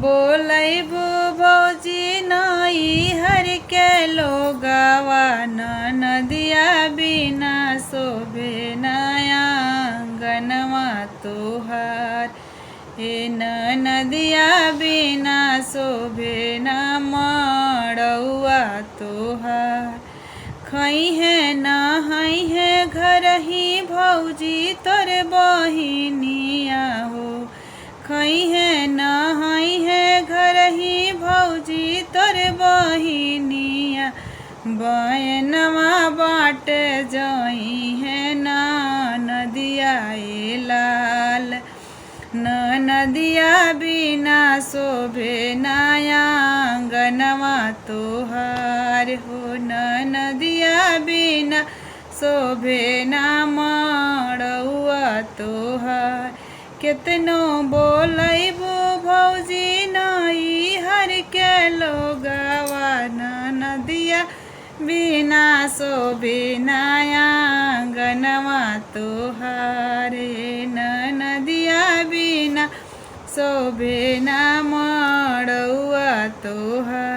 बोलैबू भौजी नई हर के लोगवा नदिया बिना शोभे नयांगनवा तोहार। हे नदिया बिना शोभे न मड़ौआ तोहार। खइहे नहई है घर ही भौजी तोर बहिनिया हो। खइहे नहई है घर ही भौजी तोर बहिनिया। बयनवा बाट जई है नदिया ए लाल। नदिया बिना शोभे नयांगनवा तोहार हो। नदिया बिना शोभे न मड़ौआ तोहार। केतनो बोलैबू भौजी नई हर के लोगवा नदिया बिना शोभे नयांगनवा तोहार। नदिया बिना शोभे न मड़ौआ तोहार।